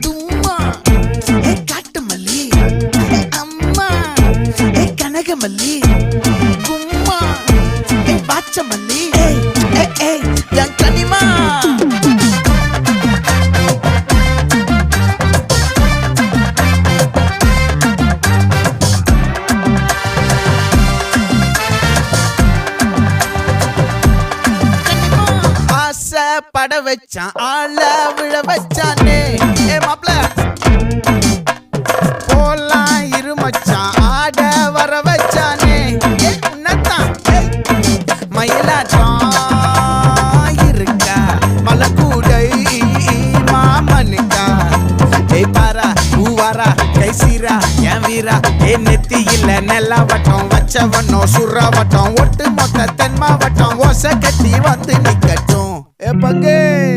தும்மா ஏ காட்டு மல்லி அம்மா ஏ கனகமல்லி கும்மா ஏ பாச்ச மல்லி என் கனிமா பட வச்சான் ஆள விழ வச்சானே ஏ மாப்ள போலாம் இருமச்சான் ஆட வர வச்சானே ஏ உன்னத்தான் மயிலாட்டம் இருக்கா மலக்கூடை மாமனுக்கா ஏய் பாரா பூவாரா கைசீரா என் வீரா ஏ நெத்தி இல்ல நெல்லா வட்டம் வச்சவனோ சுறா வட்டம் ஒட்டு மொத்த தென் மாவட்டம் ஓசை கட்டி வந்து நிக்கட்டும். É pra quem?